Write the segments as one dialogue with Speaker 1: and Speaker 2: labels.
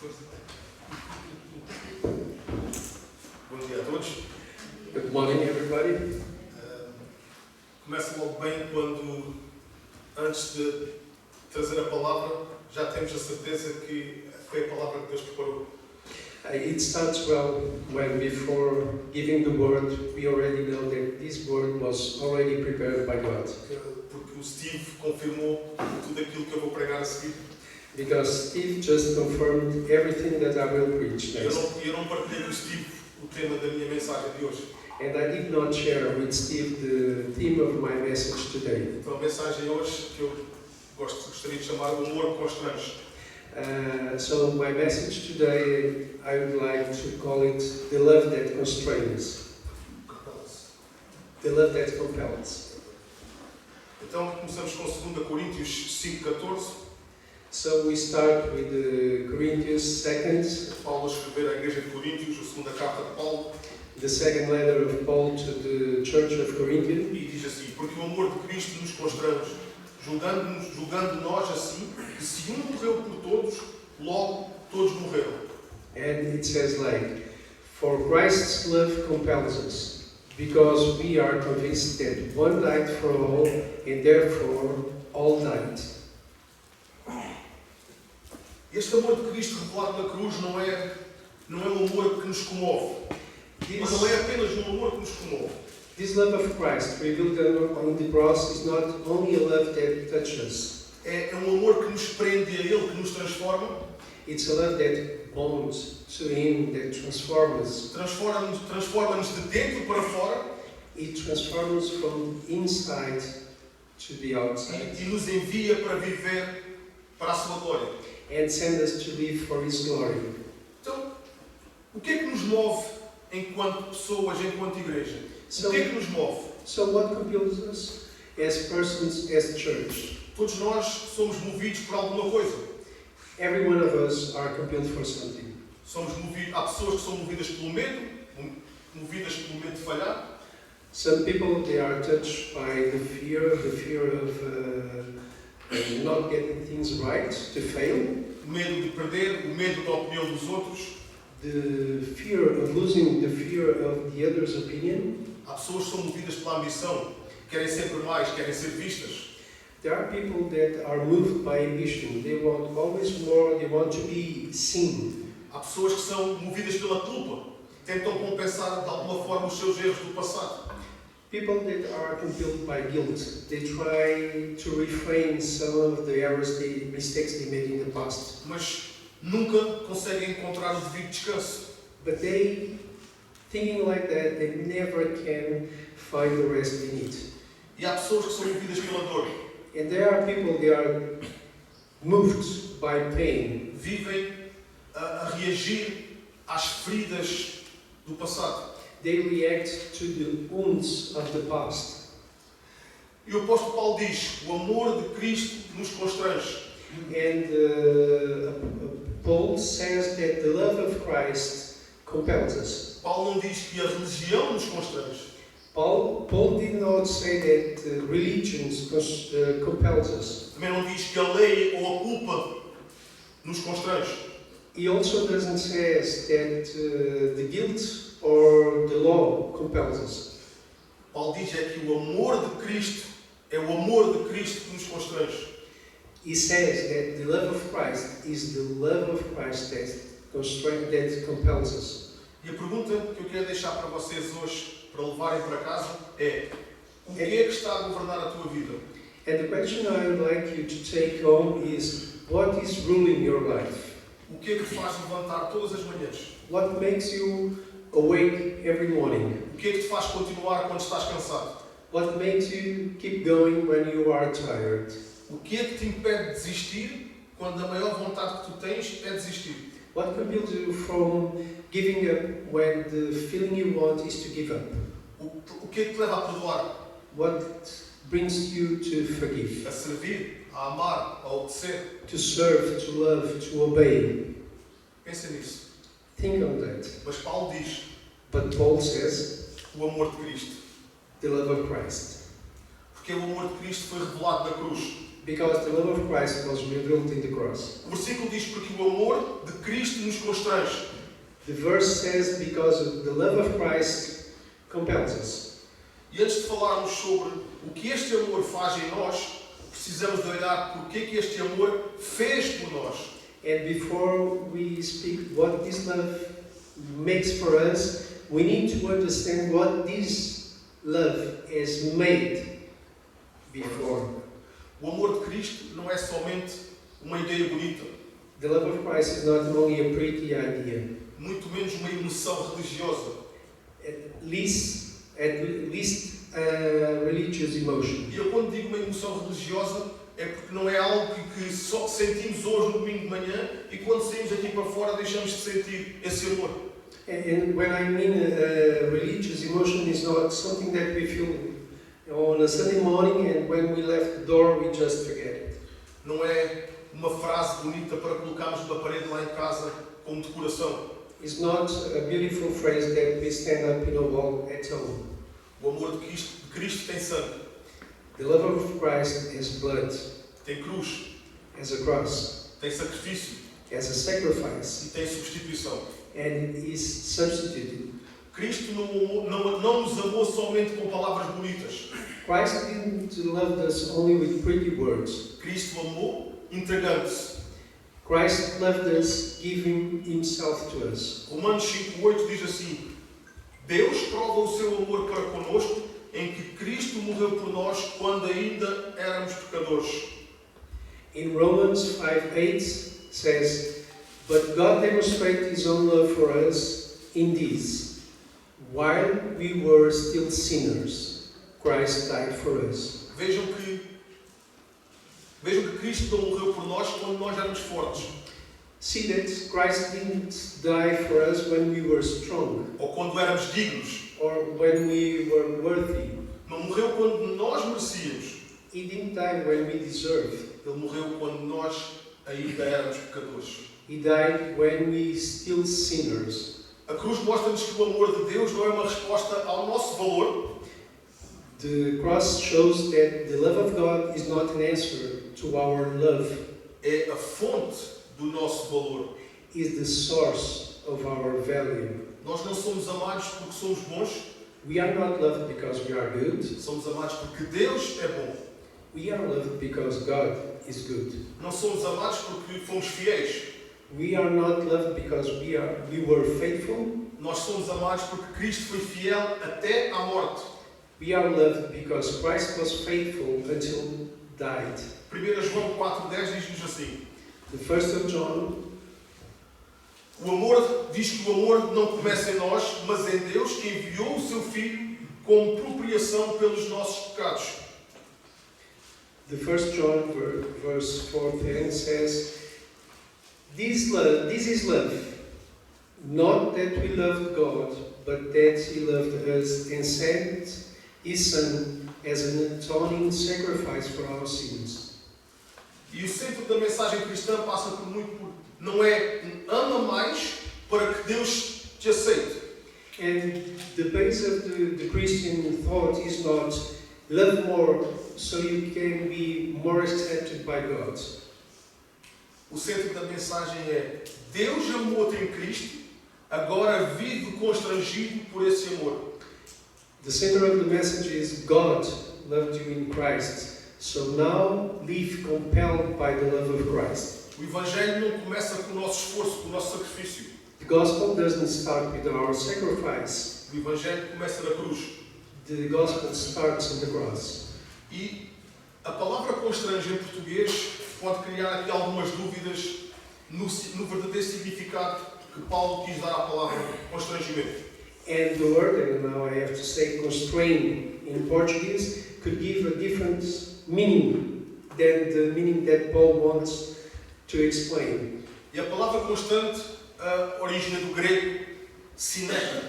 Speaker 1: Bom dia a todos.
Speaker 2: Good morning, everybody.
Speaker 1: Começa logo bem quando, antes de trazer a palavra, já temos a certeza que foi a palavra que Deus preparou.
Speaker 2: It starts well when before giving the word, we already know that this word was already prepared by God.
Speaker 1: Porque o Steve confirmou tudo aquilo que eu vou pregar a seguir.
Speaker 2: Because Steve just confirmed everything that I will preach next.
Speaker 1: Eu não partilhei com o Steve o tema da minha mensagem de hoje.
Speaker 2: And I did not share with Steve the theme of my message today.
Speaker 1: Então a mensagem hoje, que eu gostaria de chamar o amor que constrange.
Speaker 2: So my message today, I would like to call it the love that constrains. The love that compels.
Speaker 1: Então começamos com 2 Coríntios 5:14.
Speaker 2: So we start with Corinthians 2,
Speaker 1: Paulo a escrever à igreja de Coríntios, a segunda carta de Paulo,
Speaker 2: the second letter of Paul to the church of Corinth.
Speaker 1: e diz assim: porque o amor de Cristo nos constrange, julgando nós assim, que se um morreu por todos, logo todos morreram.
Speaker 2: And it says like, for Christ's love compels us, because we are convinced that one died for all, and therefore all died.
Speaker 1: Este amor de Cristo revelado na cruz não é um amor que nos comove. Mas não é apenas um amor que nos comove.
Speaker 2: This love of Christ revealed on the cross is not only a love that touches.
Speaker 1: É um amor que nos prende a Ele, que nos transforma.
Speaker 2: It's a love that bonds to Him, that transforms us.
Speaker 1: Transforma-nos de dentro para fora.
Speaker 2: It transforms us from inside to the outside.
Speaker 1: E nos envia para viver para a sua glória.
Speaker 2: And send us to live for His glory.
Speaker 1: Então, o que é que nos move enquanto pessoas, enquanto igreja? O que é que nos move?
Speaker 2: So what compels us as persons, as church?
Speaker 1: Todos nós somos movidos por alguma coisa.
Speaker 2: Every one of us are compelled for something.
Speaker 1: Há pessoas que são movidas pelo medo de falhar.
Speaker 2: Some people, they are touched by the fear of not getting things right, to fail.
Speaker 1: O medo de perder, o medo da opinião dos outros.
Speaker 2: The fear of losing the fear of the other's opinion.
Speaker 1: Há pessoas que são movidas pela ambição, querem sempre mais, querem ser vistas.
Speaker 2: There are people that are moved by ambition. They want always more, they want to be seen.
Speaker 1: Há pessoas que são movidas pela culpa, tentam compensar de alguma forma os seus erros do passado.
Speaker 2: People that are compelled by guilt, they try to refrain some of the errors, the mistakes they made in the past.
Speaker 1: Mas nunca conseguem encontrar o devido descanso.
Speaker 2: But they, thinking like that, they never can find the rest they need.
Speaker 1: E há pessoas que são movidas pela dor.
Speaker 2: And there are people, they are moved by pain.
Speaker 1: Vivem a reagir às feridas do passado.
Speaker 2: They react to the wounds of the past.
Speaker 1: E o apóstolo Paulo diz: o amor de Cristo nos constrange.
Speaker 2: And Paul says that the love of Christ compels us.
Speaker 1: Paulo não diz que a religião nos constrange.
Speaker 2: Paul did not say that religion compels us.
Speaker 1: Também não diz que a lei ou a culpa nos constrange.
Speaker 2: He also doesn't say that the guilt or the law compels us.
Speaker 1: Paulo diz é que o amor de Cristo é o amor de Cristo que nos constrange.
Speaker 2: He says that the love of Christ is the love of Christ that compels us.
Speaker 1: E a pergunta que eu quero deixar para vocês hoje, para levarem para casa, é: o que é que está a governar a tua vida?
Speaker 2: And the question I would like you to take home is, what is ruling your life?
Speaker 1: O que é que te faz levantar todas as manhãs?
Speaker 2: What makes you awake every morning?
Speaker 1: O que é que te faz continuar quando estás cansado?
Speaker 2: What makes you keep going when you are tired?
Speaker 1: O que é que te impede de desistir quando a maior vontade que tu tens é desistir?
Speaker 2: What compels you from giving up when the feeling you want is to give up?
Speaker 1: O que é que te leva a perdoar?
Speaker 2: What brings you to forgive?
Speaker 1: A servir, a amar, a obedecer?
Speaker 2: To serve, to love, to obey.
Speaker 1: Pensa nisso.
Speaker 2: Think on that.
Speaker 1: Mas Paulo diz:
Speaker 2: But Paul says,
Speaker 1: o amor de Cristo.
Speaker 2: the love of Christ.
Speaker 1: Porque o amor de Cristo foi revelado na cruz.
Speaker 2: because the love of Christ was revealed in the cross.
Speaker 1: O versículo diz porque o amor de Cristo nos constrange.
Speaker 2: The verse says because the love of Christ compels us.
Speaker 1: E antes de falarmos sobre o que este amor faz em nós, precisamos de olhar porque que este amor fez por nós.
Speaker 2: And before we speak what this love makes for us, we need to understand what this love has made before.
Speaker 1: O amor de Cristo não é somente uma ideia bonita,
Speaker 2: The love of Christ is not only a pretty idea,
Speaker 1: muito menos uma emoção religiosa.
Speaker 2: at least a religious emotion.
Speaker 1: E eu quando digo uma emoção religiosa é porque não é algo que só sentimos hoje no domingo de manhã e quando saímos aqui para fora deixamos de sentir esse amor.
Speaker 2: And when I mean a religious emotion, is not something that we feel on a Sunday morning and when we left the door we just forget it.
Speaker 1: Não é uma frase bonita para colocarmos na parede lá em casa como decoração.
Speaker 2: It's not a beautiful phrase that we stand up in a wall at home.
Speaker 1: O amor de Cristo tem sangue,
Speaker 2: The love of Christ has blood,
Speaker 1: tem cruz,
Speaker 2: has a cross,
Speaker 1: tem sacrifício
Speaker 2: has a sacrifice,
Speaker 1: e tem substituição.
Speaker 2: and is substituted.
Speaker 1: Cristo não nos amou somente com palavras bonitas.
Speaker 2: Christ didn't love us only with pretty words.
Speaker 1: Cristo amou entregando-se.
Speaker 2: Christ loved us, giving himself to us.
Speaker 1: Romanos 5:8 diz assim: Deus prova o seu amor para conosco em que Cristo morreu por nós quando ainda éramos pecadores.
Speaker 2: In Romans 5:8 says, "But God demonstrated his own love for us in this: while we were still sinners, Christ died for us."
Speaker 1: Vejam que Cristo não morreu por nós quando nós éramos fortes,
Speaker 2: See that Christ didn't die for us when we were strong
Speaker 1: ou quando éramos dignos.
Speaker 2: or when we were worthy.
Speaker 1: Não morreu quando nós merecíamos.
Speaker 2: He didn't die when we deserved.
Speaker 1: Ele morreu quando nós ainda éramos pecadores.
Speaker 2: He died when we still sinners.
Speaker 1: A cruz mostra-nos que o amor de Deus não é uma resposta ao nosso valor,
Speaker 2: The cross shows that the love of God is not an answer to our love.
Speaker 1: é a fonte do nosso valor.
Speaker 2: Is the source of our value.
Speaker 1: Nós não somos amados porque somos bons,
Speaker 2: We are not loved because we are good.
Speaker 1: somos amados porque Deus é bom.
Speaker 2: We are loved because God is good.
Speaker 1: Não somos amados porque fomos fiéis.
Speaker 2: We are not loved because we were faithful.
Speaker 1: Nós somos amados porque Cristo foi fiel até à morte.
Speaker 2: We are loved because Christ was faithful until died.
Speaker 1: 1 João 4:10 diz-nos assim:
Speaker 2: The first of John,
Speaker 1: o amor diz que o amor não começa em nós, mas em Deus que enviou o seu Filho como propriação pelos nossos pecados.
Speaker 2: the first John verse 4:10 says, This is love, not that we loved God, but that He loved us and sent His Son as an atoning sacrifice for our sins.
Speaker 1: E o centro da mensagem cristã passa por muito por não é ama mais para que Deus te aceite.
Speaker 2: And the base of the Christian thought is not love more so you can be more accepted by God.
Speaker 1: O centro da mensagem é Deus amou-te em Cristo, agora vive constrangido por esse amor.
Speaker 2: The center of the message is God loved you in Christ, so now live compelled by the love of Christ.
Speaker 1: O Evangelho não começa com o nosso esforço, com o nosso sacrifício.
Speaker 2: The gospel doesn't start with our sacrifice.
Speaker 1: O Evangelho começa na cruz.
Speaker 2: The gospel starts on the cross.
Speaker 1: E a palavra constrange em português pode criar aqui algumas dúvidas no verdadeiro significado que Paulo quis dar à palavra constrangimento.
Speaker 2: And the word, and now I have to say constrain in Portuguese, could give a different meaning than the meaning that Paul wants to explain.
Speaker 1: E a palavra constante origina do grego sineta.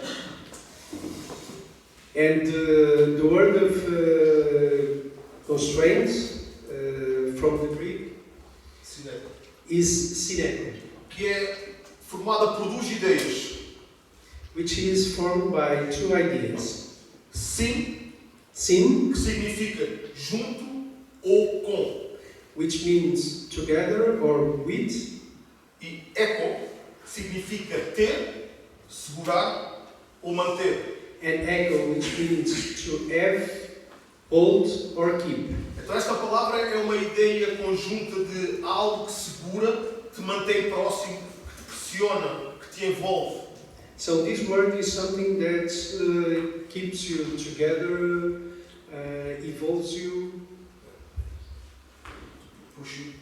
Speaker 2: And the word of constraint from the Greek
Speaker 1: Sineta.
Speaker 2: is synecho,
Speaker 1: Que é formada por duas ideias.
Speaker 2: which is formed by two ideas.
Speaker 1: Sim,
Speaker 2: Syn,
Speaker 1: que significa junto ou com.
Speaker 2: which means together or with,
Speaker 1: e eco significa ter, segurar ou manter.
Speaker 2: and echo, which means to have, hold or keep.
Speaker 1: Então esta palavra é uma ideia conjunta de algo que segura, que te mantém próximo, que te pressiona, que te envolve.
Speaker 2: So this word is something that keeps you together, evolves you,
Speaker 1: Puxa.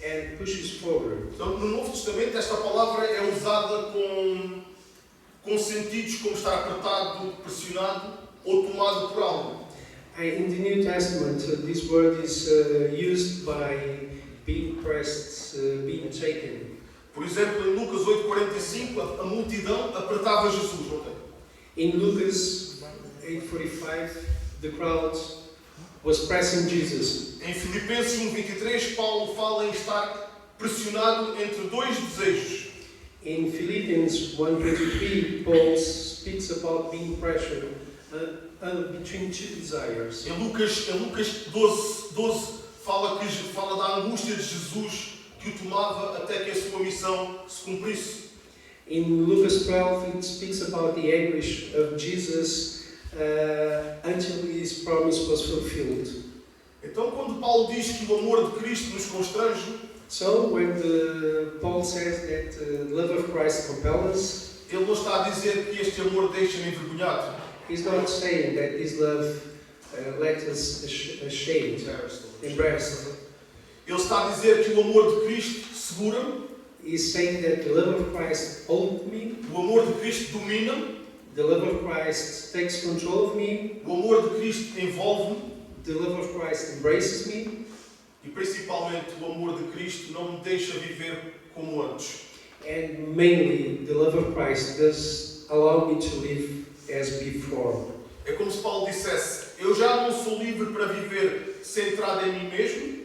Speaker 2: and pushes forward.
Speaker 1: Então, no Novo Testamento, esta palavra é usada com sentidos como estar apertado, pressionado ou tomado por algo.
Speaker 2: In the New Testament, this word is used by being pressed, being taken.
Speaker 1: Por exemplo, em Lucas 8,45, a multidão apertava Jesus, não tem?
Speaker 2: In Lucas 8:45, the crowd was pressing Jesus.
Speaker 1: Em Filipenses 1,23, Paulo fala em estar pressionado entre dois desejos.
Speaker 2: In Philippians 1:23, Paul speaks about being pressured between two desires.
Speaker 1: Em Lucas 12, fala da angústia de Jesus que o tomava até que a sua missão se cumprisse.
Speaker 2: In Lucas 12, it speaks about the anguish of Jesus until his promise was fulfilled.
Speaker 1: Então, quando Paulo diz que o amor de Cristo nos constrange,
Speaker 2: So, when Paul says that the love of Christ compels us,
Speaker 1: ele não está a dizer que este amor deixa-me envergonhado.
Speaker 2: he's not saying that this love left us ashamed, embarrassed.
Speaker 1: Ele está a dizer que o amor de Cristo segura-me,
Speaker 2: He's saying that the love of Christ holds me,
Speaker 1: o amor de Cristo domina-me,
Speaker 2: the love of Christ takes control of me,
Speaker 1: o amor de Cristo envolve-me
Speaker 2: the love of Christ embraces me,
Speaker 1: e, principalmente, o amor de Cristo não me deixa viver como antes.
Speaker 2: and mainly the love of Christ does allow me to live as before.
Speaker 1: É como se Paulo dissesse: eu já não sou livre para viver centrado em mim mesmo,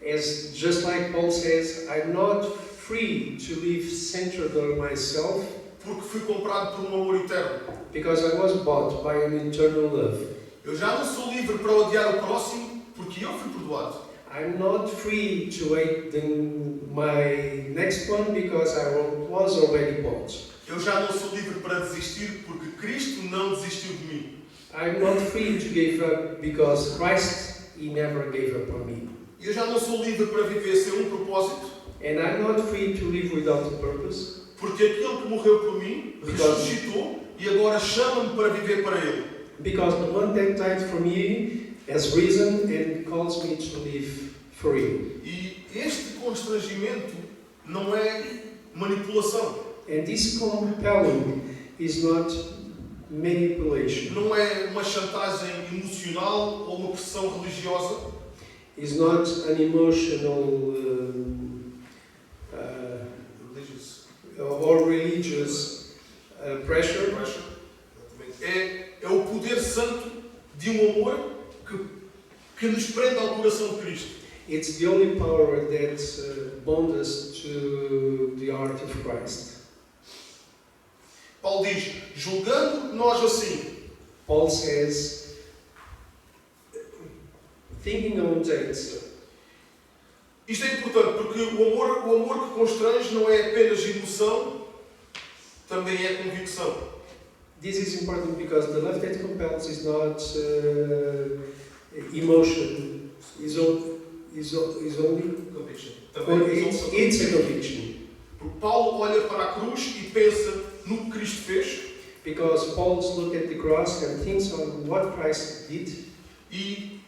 Speaker 2: As just like Paul says, I'm not free to live centered on myself
Speaker 1: porque fui comprado por um amor eterno.
Speaker 2: because I was bought by an eternal love.
Speaker 1: Eu já não sou livre para odiar o próximo porque eu fui perdoado.
Speaker 2: I'm not free to hate my next one because I was already bought.
Speaker 1: Eu já não sou livre para desistir porque Cristo não desistiu de mim.
Speaker 2: I'm not free to give up because Christ, He never gave up on me.
Speaker 1: Eu já não sou livre para viver sem um propósito
Speaker 2: And I'm not free to live without a purpose
Speaker 1: porque aquele que morreu por mim ressuscitou e agora chama-me para viver para Ele.
Speaker 2: because the one that died for me has risen and calls me to live for Him.
Speaker 1: E este constrangimento não é manipulação,
Speaker 2: And this compelling is not manipulation.
Speaker 1: não é uma chantagem emocional ou uma pressão religiosa,
Speaker 2: Is not an emotional or religious pressure.
Speaker 1: é o poder santo de um amor que nos prende ao coração de Cristo.
Speaker 2: It's the only power that bonds us to the heart of Christ.
Speaker 1: Paulo diz: julgando nós assim,
Speaker 2: Paul says, thinking on that,
Speaker 1: isto é importante porque o amor que constrange não é apenas emoção, também é convicção.
Speaker 2: this is important because the love that compels is not emotion, is only
Speaker 1: Conviction.
Speaker 2: or
Speaker 1: Também
Speaker 2: it's a conviction.
Speaker 1: Porque Paulo olha para a cruz e pensa no que Cristo fez
Speaker 2: Because Paul looks at the cross and thinks on what Christ did
Speaker 1: e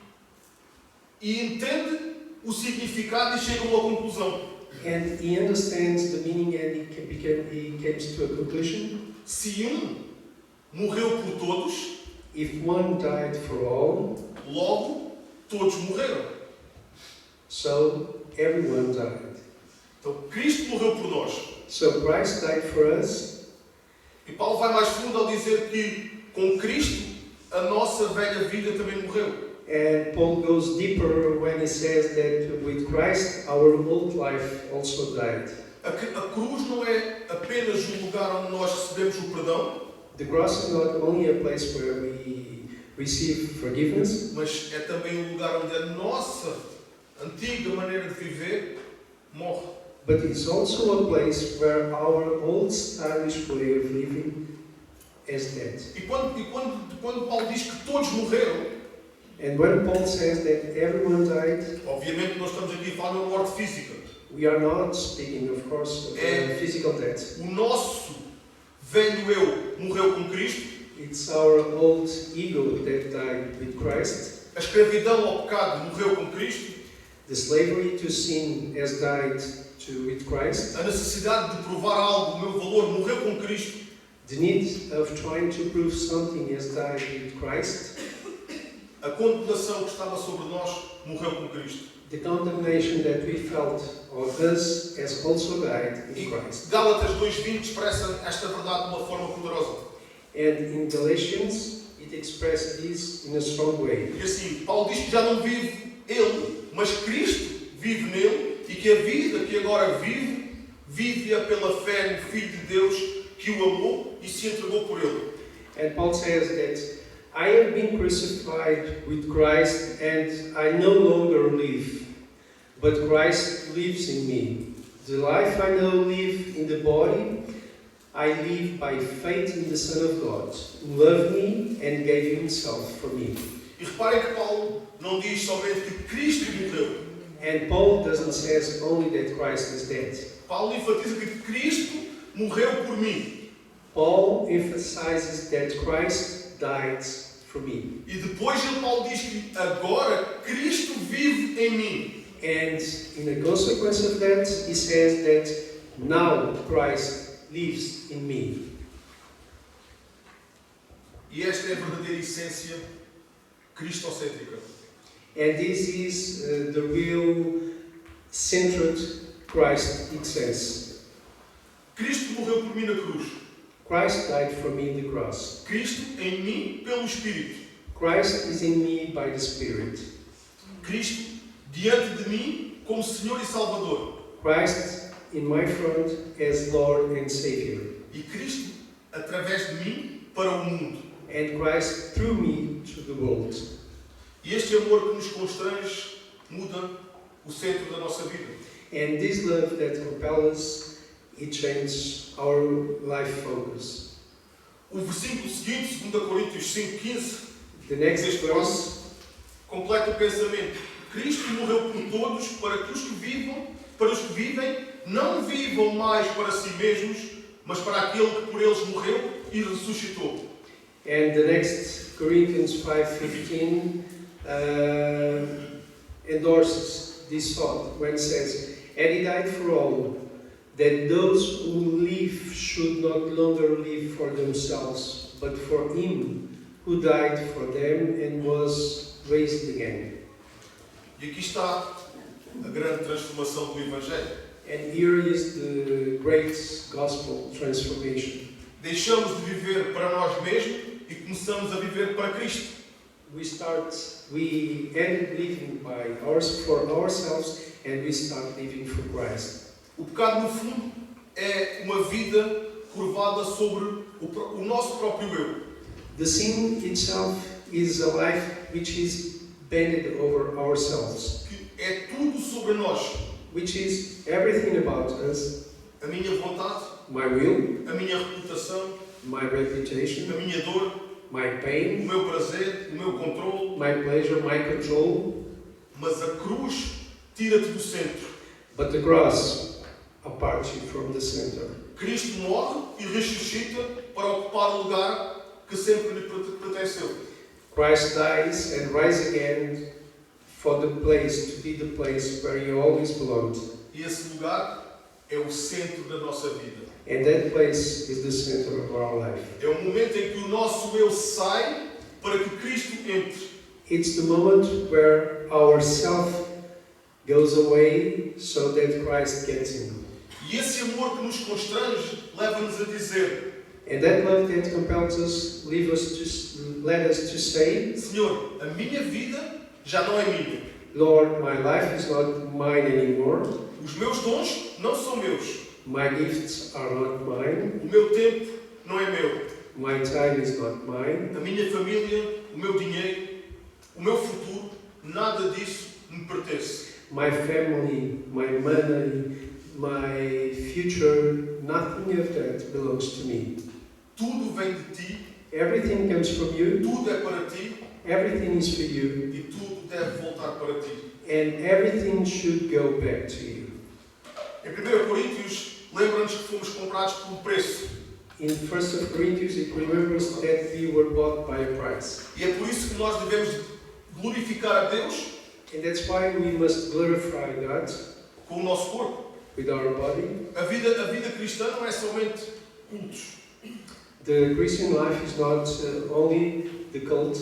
Speaker 1: entende o significado e chega a uma conclusão.
Speaker 2: and he understands the meaning and he comes to a conclusion.
Speaker 1: Se morreu por todos,
Speaker 2: If one died for all,
Speaker 1: logo todos morreram.
Speaker 2: so everyone died.
Speaker 1: Então Cristo morreu por nós.
Speaker 2: So Christ died for us,
Speaker 1: E Paulo vai mais fundo ao dizer que com Cristo a nossa velha vida também morreu.
Speaker 2: and Paul goes deeper when he says that with Christ our old life also died.
Speaker 1: A cruz não é apenas o lugar onde nós recebemos o perdão,
Speaker 2: The cross is not only a place where we receive forgiveness,
Speaker 1: mas é também o lugar onde a nossa antiga maneira de viver morre.
Speaker 2: But it's also a place where our old stylish way of living is dead.
Speaker 1: E quando Paulo diz que todos morreram,
Speaker 2: And when Paul says that everyone died,
Speaker 1: obviamente nós estamos aqui a falar de uma morte física.
Speaker 2: we are not speaking, of course, of physical death.
Speaker 1: O nosso velho eu morreu com Cristo.
Speaker 2: It's our old ego that died with Christ.
Speaker 1: A escravidão ao pecado morreu com Cristo.
Speaker 2: The slavery to sin has died with Christ.
Speaker 1: A necessidade de provar algo, o meu valor, morreu com Cristo.
Speaker 2: The need of trying to prove something has died with Christ.
Speaker 1: A condenação que estava sobre nós morreu com Cristo.
Speaker 2: The condemnation that we felt of us has also died in
Speaker 1: E
Speaker 2: Christ.
Speaker 1: Gálatas 2:20 expressa esta verdade de uma forma poderosa.
Speaker 2: And in Galatians, it expresses this in a strong way.
Speaker 1: E assim, Paulo diz que já não vive ele, mas Cristo vive nele e que a vida que agora vive-a pela fé no Filho de Deus que o amou e se entregou por ele.
Speaker 2: And Paul says that I have been crucified with Christ and I no longer live, but Christ lives in me. The life I now live in the body, I live by faith in the Son of God, who loved me and gave himself for me.
Speaker 1: E reparem que Paulo não diz somente que Cristo morreu.
Speaker 2: And Paul doesn't say only that Christ is dead.
Speaker 1: Paulo enfatiza que Cristo morreu por mim.
Speaker 2: Paul emphasizes that Christ died for me.
Speaker 1: E depois Paulo diz que agora Cristo vive em mim.
Speaker 2: And in a consequence of that, he says that now Christ lives in me.
Speaker 1: E esta é a verdadeira essência cristocêntrica.
Speaker 2: And this is the real centered Christ essence.
Speaker 1: Cristo morreu por mim na cruz.
Speaker 2: Christ died for me in the cross.
Speaker 1: Cristo em mim pelo Espírito.
Speaker 2: Christ is in me by the Spirit.
Speaker 1: Cristo diante de mim como Senhor e Salvador.
Speaker 2: Christ in my front as Lord and Savior.
Speaker 1: E Cristo através de mim para o mundo.
Speaker 2: And Christ through me to the world.
Speaker 1: E este amor que nos constrange muda o centro da nossa vida.
Speaker 2: And this love that compels us, it changes our life focus.
Speaker 1: O versículo seguinte, 2 Coríntios 5:15,
Speaker 2: The next
Speaker 1: este
Speaker 2: verse
Speaker 1: completa o pensamento. Cristo morreu por todos para que os que vivem, não vivam mais para si mesmos, mas para aquele que por eles morreu e ressuscitou.
Speaker 2: And the next, Corinthians 5:15, endorses this thought when it says, and he died for all, that those who live should not longer live for themselves, but for him who died for them and was raised again.
Speaker 1: E aqui está a grande transformação do Evangelho.
Speaker 2: And here is the great gospel transformation.
Speaker 1: Deixamos de viver para nós mesmos e começamos a viver para Cristo.
Speaker 2: We end living for ourselves and we start living for Christ.
Speaker 1: O pecado, no fundo, é uma vida curvada sobre o nosso próprio eu.
Speaker 2: The sin itself is a life which is bended over ourselves,
Speaker 1: Que é tudo sobre nós.
Speaker 2: which is everything about us,
Speaker 1: A minha vontade,
Speaker 2: my will,
Speaker 1: a minha reputação,
Speaker 2: my reputation,
Speaker 1: a minha dor,
Speaker 2: my
Speaker 1: o
Speaker 2: pain,
Speaker 1: meu prazer, o meu controle.
Speaker 2: my pleasure, my control,
Speaker 1: Mas a cruz tira-te do centro.
Speaker 2: but the cross apart you from the center.
Speaker 1: Cristo morre e ressuscita para ocupar o lugar que sempre lhe pertenceu.
Speaker 2: Christ dies and rises again for the place, to be the place where he always belonged.
Speaker 1: E esse lugar é o centro da nossa vida.
Speaker 2: And that place is the center of our life.
Speaker 1: É o momento em que o nosso eu sai para que Cristo entre.
Speaker 2: It's the moment where our self goes away so that Christ gets in.
Speaker 1: E esse amor que nos constrange leva-nos a dizer:
Speaker 2: And that love that compels us, led us to say,
Speaker 1: Senhor, a minha vida já não é minha.
Speaker 2: Lord, my life is not mine anymore.
Speaker 1: Os meus dons não são meus.
Speaker 2: My gifts are not mine.
Speaker 1: O meu tempo não é meu.
Speaker 2: My time is not mine.
Speaker 1: A minha família, o meu dinheiro, o meu futuro, nada disso me pertence.
Speaker 2: my family, my money, my future, nothing of that belongs to me.
Speaker 1: Tudo vem de ti,
Speaker 2: Everything comes from you,
Speaker 1: tudo é para ti
Speaker 2: everything is for you,
Speaker 1: e tudo deve voltar para ti.
Speaker 2: and everything should go back to you.
Speaker 1: Em 1 Coríntios, lembra-nos que fomos comprados por um preço.
Speaker 2: In 1 Corinthians, it remembers that we were bought by a price.
Speaker 1: E é por isso que nós devemos glorificar a Deus
Speaker 2: And that's why we must glorify God
Speaker 1: com o nosso corpo.
Speaker 2: with our body.
Speaker 1: A vida cristã não é somente cultos.
Speaker 2: The Christian life is not only the cult,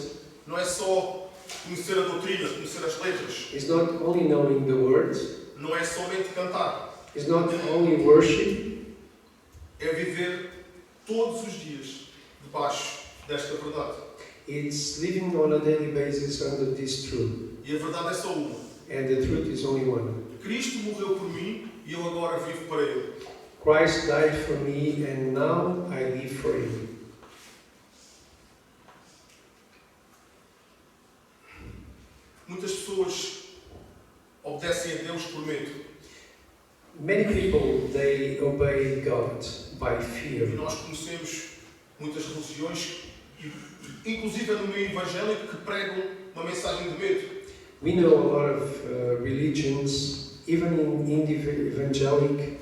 Speaker 1: Não é só conhecer a doutrina, conhecer as letras.
Speaker 2: it's not only knowing the word,
Speaker 1: Não é somente cantar.
Speaker 2: it's not only worship,
Speaker 1: É viver todos os dias debaixo desta verdade.
Speaker 2: it's living on a daily basis under this truth.
Speaker 1: E a verdade é só uma.
Speaker 2: And the truth is only one.
Speaker 1: Cristo morreu por mim e eu agora vivo para Ele.
Speaker 2: Christ died for me and now I live for Him.
Speaker 1: Muitas pessoas obedecem a Deus por medo.
Speaker 2: Many people, they obey God by
Speaker 1: E
Speaker 2: fear.
Speaker 1: nós conhecemos muitas religiões, inclusive no meio evangélico, que pregam uma mensagem de medo.
Speaker 2: We know a lot of religions, even in the evangelic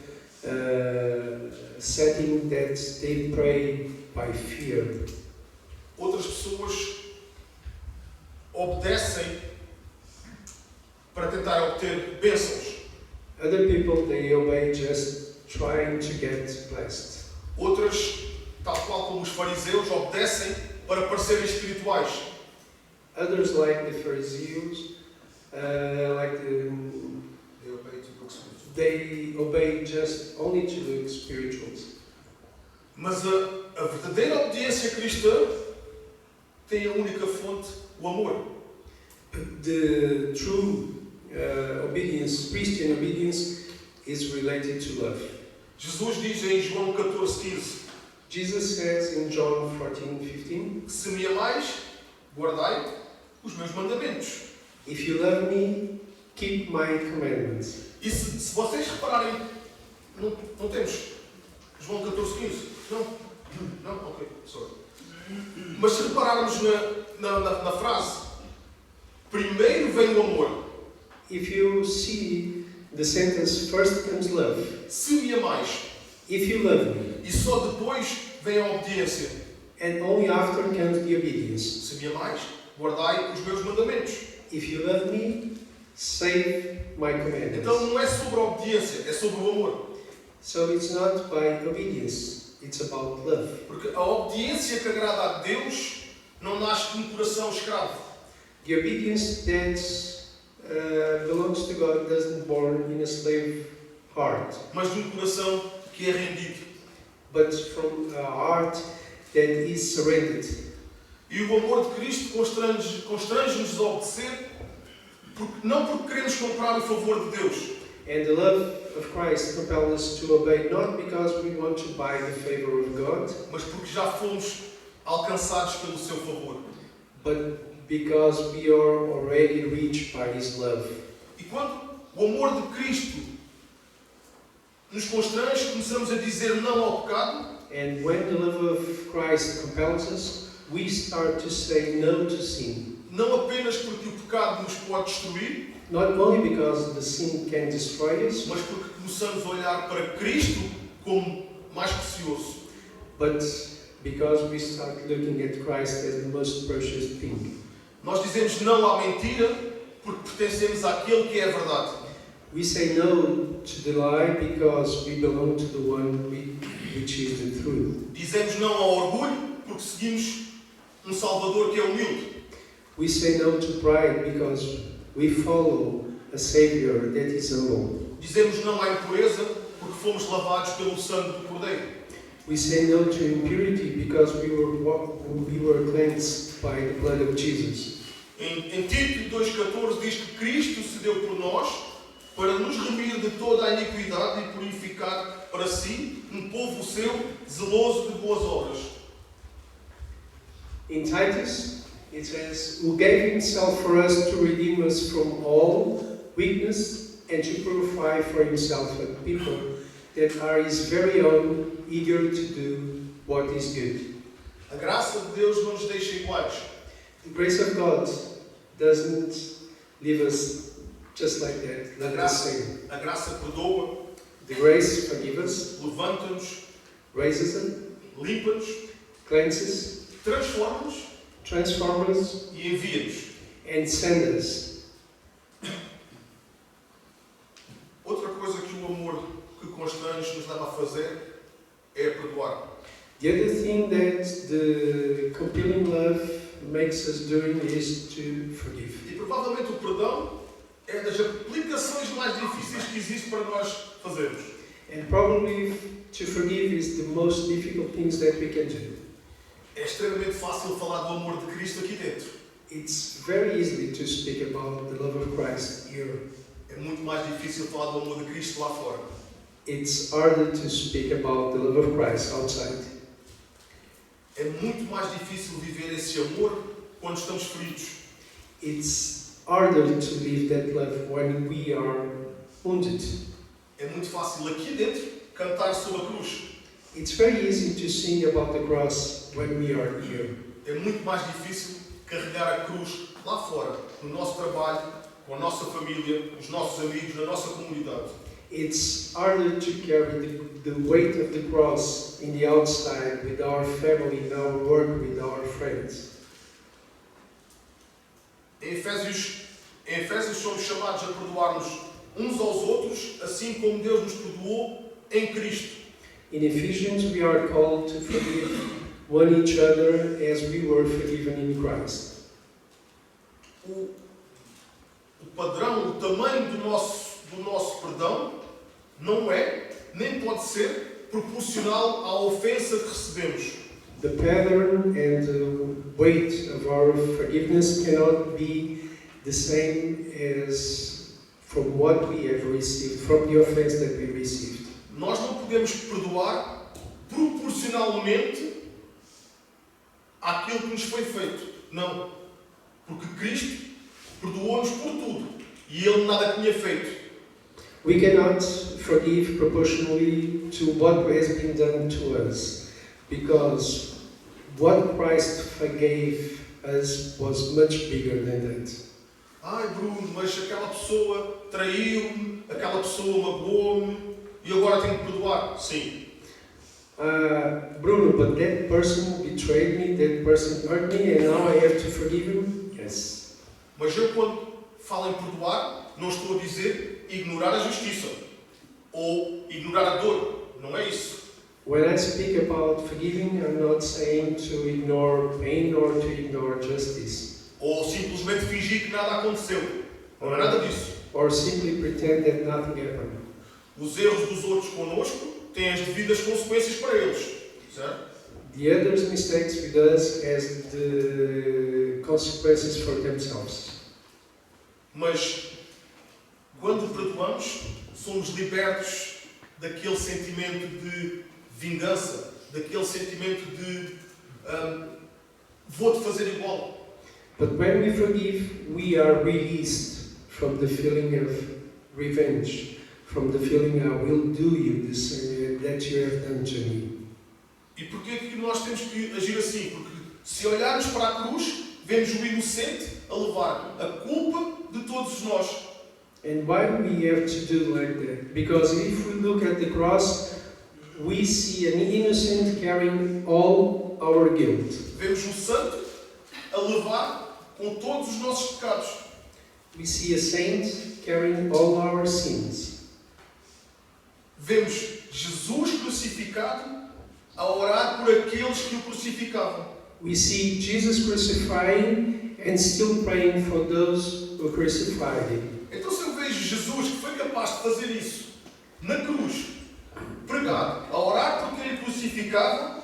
Speaker 2: setting, that they pray by fear.
Speaker 1: Outras pessoas obedecem para tentar obter bênçãos.
Speaker 2: Other people, they obey just trying to get blessed.
Speaker 1: Outras, tal qual como os fariseus, obedecem para parecerem espirituais.
Speaker 2: Others, like the Pharisees, they obey just only to look spirituals.
Speaker 1: Mas a verdadeira obediência cristã tem a única fonte, o amor.
Speaker 2: The true obedience, Christian obedience, is related to love.
Speaker 1: Jesus diz em João 14:15
Speaker 2: Jesus says in John 14:15,
Speaker 1: que se me amais, guardai os meus mandamentos.
Speaker 2: if you love me, keep my commandments.
Speaker 1: E se vocês repararem, não temos João 14:15? Não? Não? Ok, sorry. Mas se repararmos na frase, primeiro vem o amor.
Speaker 2: If you see the sentence, first comes love.
Speaker 1: Se me amais,
Speaker 2: If you love me,
Speaker 1: e só depois vem a obediência.
Speaker 2: and only after comes the obedience.
Speaker 1: Se me amais, guardai os meus mandamentos.
Speaker 2: If you love me, save my commandments.
Speaker 1: Então não é sobre a obediência, é sobre o amor.
Speaker 2: So it's not by obedience, it's about love.
Speaker 1: Porque a obediência que agrada a Deus não nasce de um coração escravo.
Speaker 2: The obedience that belongs to God doesn't born in a slave heart,
Speaker 1: Mas de um coração que é rendido.
Speaker 2: but from a heart that is surrendered.
Speaker 1: E o amor de Cristo constrange-nos a obedecer, não porque queremos comprar o favor de Deus,
Speaker 2: And the love of Christ compels us to obey, not because we want to buy the favor of God,
Speaker 1: mas porque já fomos alcançados pelo seu favor.
Speaker 2: but because we are already reached by His love.
Speaker 1: E quando o amor de Cristo nos constrange, começamos a dizer não ao pecado,
Speaker 2: And when the love of Christ compels us, we start to say no to sin.
Speaker 1: não apenas porque o pecado nos pode destruir,
Speaker 2: Not only because the sin can destroy us,
Speaker 1: mas porque começamos a olhar para Cristo como mais precioso.
Speaker 2: but because we start looking at Christ as the most precious thing.
Speaker 1: Nós dizemos não à mentira porque pertencemos àquele que é a verdade.
Speaker 2: We say no to the lie because we belong to the one which is the truth.
Speaker 1: Dizemos não ao orgulho porque seguimos um Salvador que é humilde.
Speaker 2: We say no to pride because we follow a Savior that is humble.
Speaker 1: Dizemos não à impureza porque fomos lavados pelo sangue do Cordeiro.
Speaker 2: We say no to impurity because we were cleansed by the blood of Jesus.
Speaker 1: Em Tito 2,14 diz que Cristo se deu por nós para nos remir de toda a iniquidade e purificar para si um povo seu zeloso de boas obras.
Speaker 2: In Titus, it says, who gave himself for us to redeem us from all weakness and to purify for himself a people that are his very own, eager to do what is good.
Speaker 1: A graça de Deus não nos deixa iguais.
Speaker 2: The grace of God doesn't leave us just like that, let us sing.
Speaker 1: A graça perdoa,
Speaker 2: The grace forgives us,
Speaker 1: levanta-nos,
Speaker 2: raises us,
Speaker 1: limpa-nos,
Speaker 2: cleanses,
Speaker 1: transforma-nos
Speaker 2: transforms us,
Speaker 1: e envia-nos.
Speaker 2: and sends us.
Speaker 1: Outra coisa que o amor que constrange nos leva a fazer é perdoar.
Speaker 2: The other thing that the compelling love makes us doing is to forgive.
Speaker 1: E provavelmente o perdão é das aplicações mais difíceis que existe para nós fazermos.
Speaker 2: And probably to forgive is the most difficult things that we can do.
Speaker 1: É extremamente fácil falar do amor de Cristo aqui dentro.
Speaker 2: It's very easy to speak about the love of Christ here.
Speaker 1: É muito mais difícil falar do amor de Cristo lá fora.
Speaker 2: It's harder to speak about the love of Christ outside.
Speaker 1: É muito mais difícil viver esse amor quando estamos feridos.
Speaker 2: It's harder to live that love when we are wounded.
Speaker 1: É muito fácil aqui dentro cantar sobre a cruz.
Speaker 2: It's very easy to sing about the cross when we are here.
Speaker 1: É muito mais difícil carregar a cruz lá fora, no nosso trabalho, com a nossa família, os nossos amigos, na nossa comunidade.
Speaker 2: It's harder to carry the weight of the cross in the outside with our family, in our work, with our friends.
Speaker 1: Em Efésios somos chamados a perdoar-nos uns aos outros, assim como Deus nos perdoou em Cristo.
Speaker 2: In Ephesians, we are called to forgive one each other as we were forgiven in Christ.
Speaker 1: O padrão, o tamanho do nosso perdão não é, nem pode ser, proporcional à ofensa que recebemos.
Speaker 2: The pattern and the weight of our forgiveness cannot be the same as from what we have received, from the offense that we received.
Speaker 1: Nós não podemos perdoar proporcionalmente àquilo que nos foi feito. Não. Porque Cristo perdoou-nos por tudo. E Ele nada tinha feito.
Speaker 2: We cannot forgive proportionally to what has been done to us, because what Christ forgave us was much bigger than that.
Speaker 1: Ai, Bruno, mas aquela pessoa traiu-me, aquela pessoa magoou-me e agora tenho que perdoar. Sim.
Speaker 2: Bruno, but that person betrayed me, that person hurt me, and now I have to forgive him? Yes.
Speaker 1: Mas eu, quando falo em perdoar, não estou a dizer ignorar a justiça ou ignorar a dor. Não é isso.
Speaker 2: When I speak about forgiving, I'm not saying to ignore pain or to ignore justice.
Speaker 1: Ou simplesmente fingir que nada aconteceu. Não é nada disso.
Speaker 2: Or simply pretend that nothing happened.
Speaker 1: Os erros dos outros connosco têm as devidas consequências para eles. Certo?
Speaker 2: The others' mistakes with us has the consequences for themselves.
Speaker 1: Mas, quando perdoamos, somos libertos daquele sentimento de vingança, daquele sentimento de vou-te fazer igual.
Speaker 2: But when we forgive, we are released from the feeling of revenge, from the feeling I will do you the same that you have done to me.
Speaker 1: E porquê que nós temos que agir assim? Porque se olharmos para a cruz, vemos o inocente a levar a culpa de todos nós.
Speaker 2: And why do we have to do like that? Because if we look at the cross, we see an innocent carrying all our guilt.
Speaker 1: Vemos um santo a levar com todos os nossos pecados.
Speaker 2: We see a saint carrying all our sins.
Speaker 1: Vemos Jesus crucificado a orar por aqueles que o crucificavam.
Speaker 2: We see Jesus crucifying and still praying for those who crucified him.
Speaker 1: Então, se eu vejo Jesus que foi capaz de fazer isso na cruz, pregado, a orar por quem ele crucificava,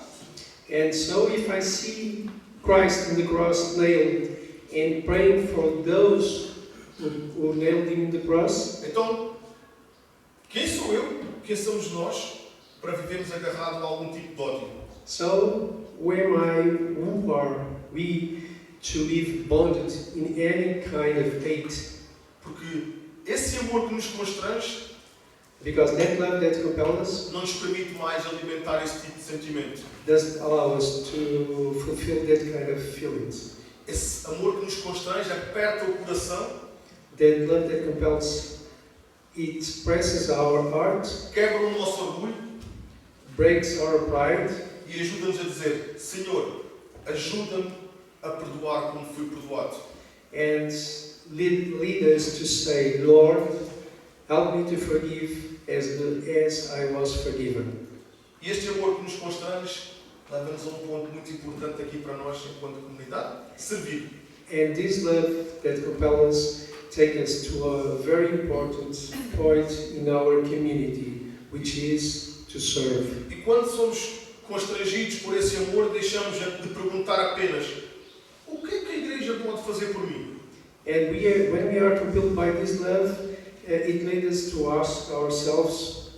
Speaker 2: And so if I see Christ in the cross nailed and praying for those who nailed him in the cross,
Speaker 1: então, quem sou eu, quem somos nós, para vivermos agarrados a algum tipo de ódio?
Speaker 2: so who are we to live bonded in any kind of hate?
Speaker 1: Porque esse amor que nos constrange
Speaker 2: because that love that compels us
Speaker 1: não nos permite mais alimentar esse tipo de sentimento.
Speaker 2: doesn't allow us to fulfill that kind of feelings.
Speaker 1: Esse amor que nos constrange aperta o coração,
Speaker 2: That love that compels, it presses our heart,
Speaker 1: quebra o nosso orgulho
Speaker 2: breaks our pride,
Speaker 1: e ajuda-nos a dizer: Senhor, ajuda-me a perdoar como fui perdoado.
Speaker 2: and lead us to say, Lord, help me to forgive as I was forgiven.
Speaker 1: E este amor que nos constrange leva-nos a um ponto muito importante aqui para nós, enquanto comunidade: servir.
Speaker 2: And this love that compels us take us to a very important point in our community, which is to serve.
Speaker 1: E quando somos constrangidos por esse amor, deixamos de perguntar apenas: o que é que a igreja pode fazer por mim?
Speaker 2: And when we are compelled by this love, it leads us to ask ourselves,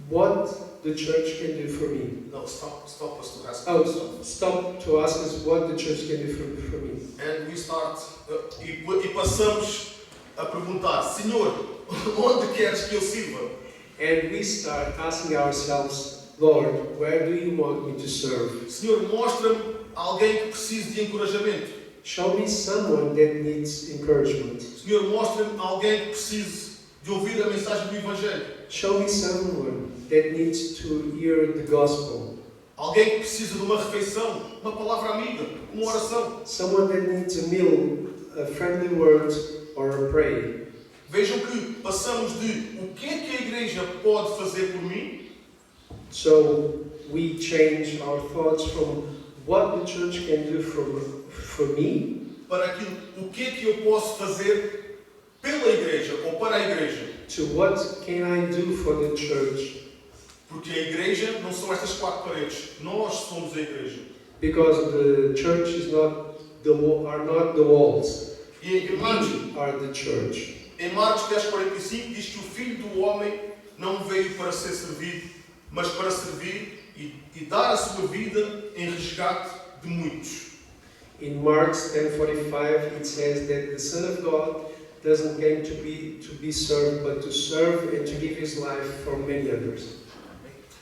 Speaker 2: what the church can do for me.
Speaker 1: Não, stop us to ask.
Speaker 2: Stop to ask us what the church can do for me.
Speaker 1: And we start, e passamos a perguntar: Senhor, onde queres que eu sirva?
Speaker 2: And we start asking ourselves, Lord, where do you want me to serve?
Speaker 1: Senhor, mostra-me alguém que precise de encorajamento.
Speaker 2: Show me someone that needs encouragement.
Speaker 1: Senhor, mostra-me alguém que precise de ouvir a mensagem do Evangelho.
Speaker 2: Show me someone that needs to hear the gospel.
Speaker 1: Alguém que precisa de uma refeição, uma palavra amiga, uma oração.
Speaker 2: Someone that needs a meal, a friendly word, or a prayer.
Speaker 1: Vejam que passamos de o que é que a igreja pode fazer por mim
Speaker 2: So we change our thoughts from what the church can do for me
Speaker 1: para aquilo, o que é que eu posso fazer pela igreja ou para a igreja.
Speaker 2: to what can I do for the church.
Speaker 1: Porque a igreja não são estas quatro paredes. Nós somos a igreja.
Speaker 2: Because the church is not are not the walls.
Speaker 1: E em Marcos,
Speaker 2: We are the church.
Speaker 1: em Marcos 10:45 diz que o Filho do Homem não veio para ser servido, mas para servir e dar a sua vida em resgate de muitos.
Speaker 2: In Mark 10:45 it says that the Son of God doesn't came to be served, but to serve and to give his life for many others.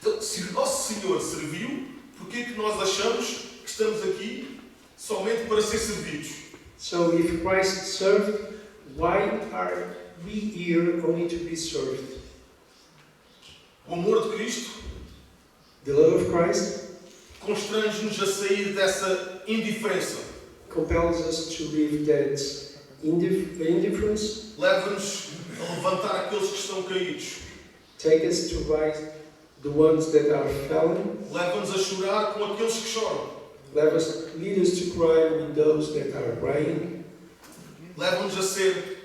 Speaker 1: Então, se o nosso Senhor serviu, por que é que nós achamos que estamos aqui somente para ser servidos?
Speaker 2: So if Christ served, why are we here only to be served?
Speaker 1: O amor de Cristo
Speaker 2: The love of Christ
Speaker 1: constrange-nos a sair dessa indiferença.
Speaker 2: compels us to leave that indifference,
Speaker 1: Leva-nos a levantar aqueles que estão caídos.
Speaker 2: take us to rise the ones that are fallen,
Speaker 1: Leva-nos a chorar com aqueles que choram.
Speaker 2: lead us to cry with those that are crying,
Speaker 1: Leva-nos a ser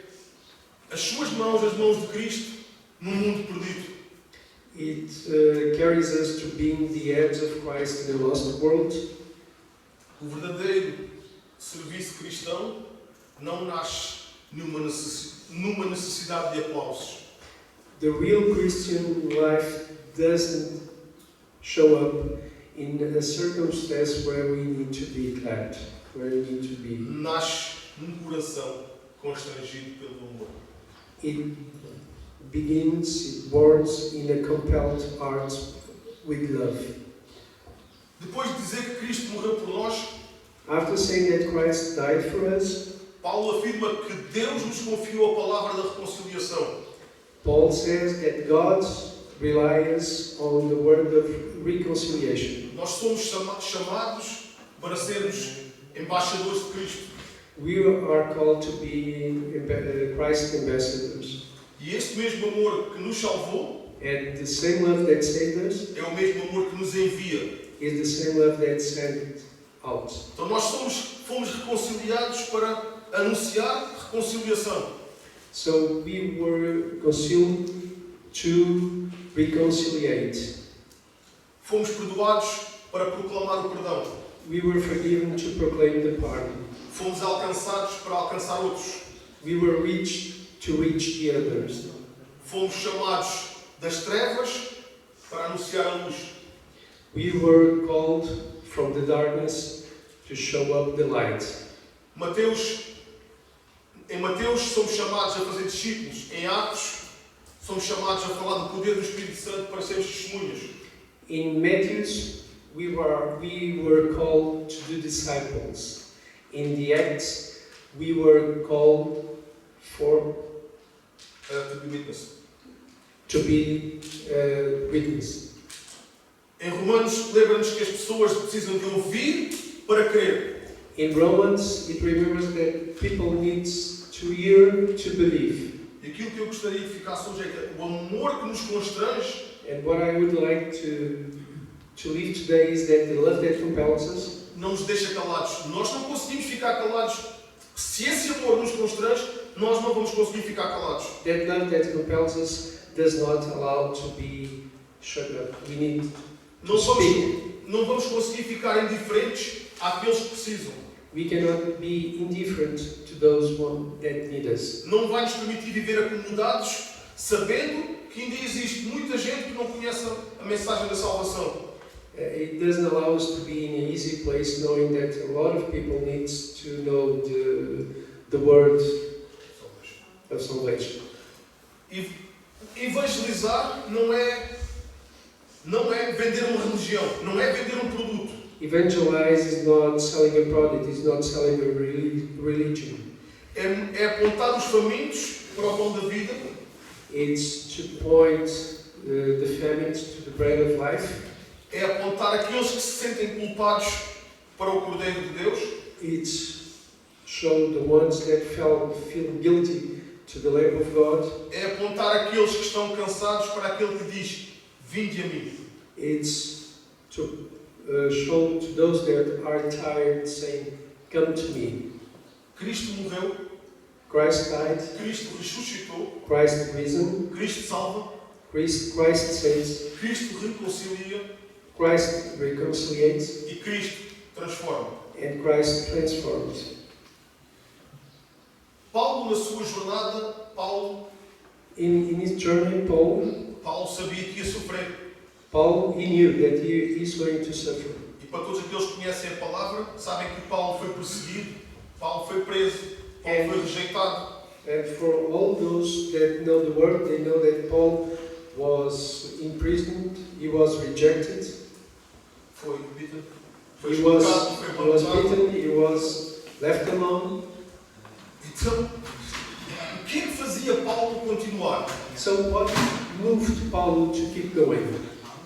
Speaker 1: as suas mãos, as mãos de Cristo, num mundo perdido.
Speaker 2: It carries us to being the hands of Christ in a lost world.
Speaker 1: O verdadeiro serviço cristão não nasce numa necessidade de aplausos.
Speaker 2: The real Christian life doesn't show up in a circumstance where we need to be glad, where we need to be.
Speaker 1: Nasce num coração constrangido pelo amor.
Speaker 2: It borns in a compelled heart with love.
Speaker 1: Depois de dizer que Cristo morreu por nós,
Speaker 2: After saying that Christ died for us,
Speaker 1: Paulo afirma que Deus nos confiou a palavra da reconciliação.
Speaker 2: Paul says that God relies on the word of reconciliation.
Speaker 1: Nós somos chamados para sermos embaixadores de Cristo.
Speaker 2: We are called to be Christ ambassadors.
Speaker 1: E este mesmo amor que nos salvou
Speaker 2: And the same love that saved us
Speaker 1: é o mesmo amor que nos envia.
Speaker 2: is the same love that sent out.
Speaker 1: Então nós fomos reconciliados para anunciar reconciliação.
Speaker 2: So we were reconciled to reconciliate.
Speaker 1: Fomos perdoados para proclamar o perdão.
Speaker 2: We were forgiven to proclaim the pardon.
Speaker 1: Fomos alcançados para alcançar outros.
Speaker 2: We were reached to reach the others.
Speaker 1: Fomos chamados das trevas para anunciar a luz.
Speaker 2: We were called from the darkness to show up the light.
Speaker 1: Mateus, Em Mateus somos chamados a fazer discípulos. Em Atos somos chamados a falar do poder do Espírito Santo para sermos testemunhas.
Speaker 2: In Matthew, we were called to do disciples. In the Acts, we were called
Speaker 1: To be witness.
Speaker 2: to be witness.
Speaker 1: Em Romanos, lembra-nos que as pessoas precisam de ouvir para crer.
Speaker 2: In Romans, it remembers that people need to hear to believe.
Speaker 1: E aquilo que eu gostaria que ficasse hoje é que o amor que nos constrange
Speaker 2: And what I would like to leave today is that the love that compels us
Speaker 1: não nos deixa calados. Nós não conseguimos ficar calados. Se esse amor nos constrange, nós não vamos conseguir ficar calados.
Speaker 2: that love that compels us does not allow to be shut up. We need to speak.
Speaker 1: Não vamos conseguir ficar indiferentes àqueles que precisam.
Speaker 2: We cannot be indifferent to those that need us.
Speaker 1: Não vai nos permitir viver acomodados, sabendo que ainda existe muita gente que não conhece a mensagem da salvação.
Speaker 2: It doesn't allow us to be in an easy place knowing that a lot of people need to know the word of salvation.
Speaker 1: E evangelizar não é vender uma religião, não é vender um produto.
Speaker 2: Evangelize is not selling a product, it's not selling a religion.
Speaker 1: É apontar os famintos para o pão da vida.
Speaker 2: It's to point the famine to the bread of life.
Speaker 1: É apontar aqueles que se sentem culpados para o Cordeiro de Deus.
Speaker 2: It's show the ones that feel guilty to the Lamb of God.
Speaker 1: É apontar aqueles que estão cansados para aquele que diz: vinde a mim.
Speaker 2: It's to show to those that are tired, saying, come to me.
Speaker 1: Cristo morreu,
Speaker 2: Christ died,
Speaker 1: Cristo ressuscitou,
Speaker 2: Christ risen,
Speaker 1: Cristo salva,
Speaker 2: Christ saves,
Speaker 1: Cristo reconcilia
Speaker 2: Christ reconciliates,
Speaker 1: e Cristo transforma.
Speaker 2: and Christ transforms.
Speaker 1: Paulo, na sua jornada,
Speaker 2: In his journey,
Speaker 1: Paulo sabia que ia sofrer.
Speaker 2: He knew that he is going to suffer.
Speaker 1: E para todos aqueles que conhecem a palavra, sabem que Paulo foi perseguido, Paulo foi preso, Paulo foi rejeitado.
Speaker 2: And for all those that know the word, they know that Paul was imprisoned, he was rejected,
Speaker 1: Foi beaten, foi
Speaker 2: he was
Speaker 1: espancado, foi abandonado.
Speaker 2: beaten, he was left alone.
Speaker 1: Então, o que é que fazia Paulo continuar?
Speaker 2: So what moved Paul to keep going?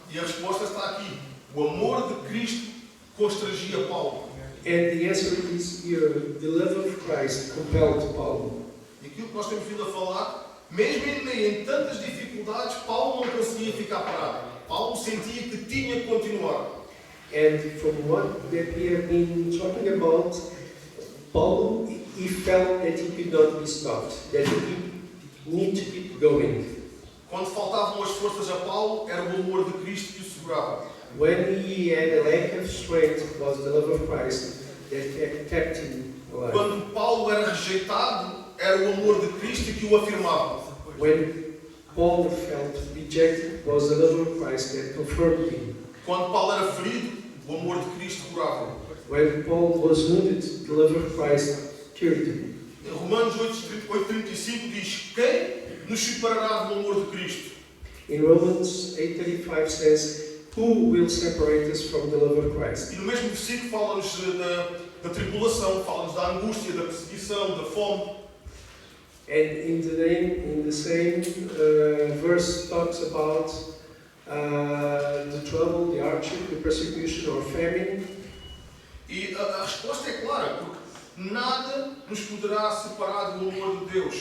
Speaker 1: E a resposta está aqui. O amor de Cristo constrangia Paulo.
Speaker 2: And the answer is here, the love of Christ compelled Paul.
Speaker 1: E aquilo que nós temos vindo a falar, mesmo em meio a tantas dificuldades, Paulo não conseguia ficar parado. Paulo sentia que tinha que continuar.
Speaker 2: And from what that we have been talking about, Paul, he felt that he could not be stopped, that he need to keep going.
Speaker 1: Quando faltavam as forças a Paulo, era o amor de Cristo que o segurava.
Speaker 2: When he had a lack of strength, it was the love of Christ that kept him alive.
Speaker 1: Quando Paulo era rejeitado, era o amor de Cristo que o afirmava.
Speaker 2: When Paul felt rejected, it was the love of Christ that confirmed him.
Speaker 1: Quando Paulo era ferido, o amor de Cristo curava.
Speaker 2: When Paul was wounded, the love of Christ cured him.
Speaker 1: Em Romanos 8:35 diz: quem nos separará do amor de Cristo?
Speaker 2: In Romans 8:35 says, who will separate us from the love of Christ?
Speaker 1: E no mesmo versículo fala-nos da tribulação, fala-nos da angústia, da perseguição, da fome.
Speaker 2: And in the same verse talks about the trouble, the hardship, the persecution or famine.
Speaker 1: E a resposta é clara, porque nada nos poderá separar do amor de Deus.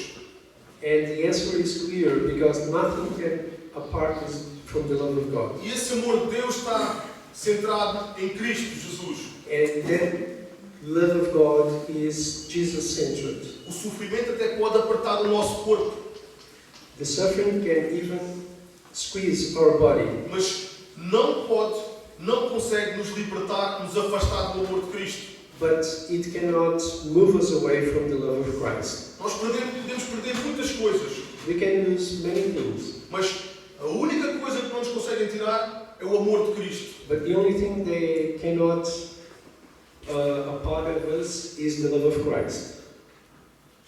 Speaker 2: And the answer is clear, because nothing can apart us from the love of God.
Speaker 1: E esse amor de Deus está centrado em Cristo Jesus.
Speaker 2: And that love of God is Jesus-centered.
Speaker 1: O sofrimento até pode apertar o nosso corpo,
Speaker 2: The suffering can even squeeze our body,
Speaker 1: mas não consegue nos libertar, nos afastar do amor de Cristo.
Speaker 2: but it cannot move us away from the love of Christ.
Speaker 1: Nós podemos perder muitas coisas,
Speaker 2: We can lose many things,
Speaker 1: mas a única coisa que não nos conseguem tirar é o amor de Cristo.
Speaker 2: but the only thing they cannot apart of us is the love of Christ.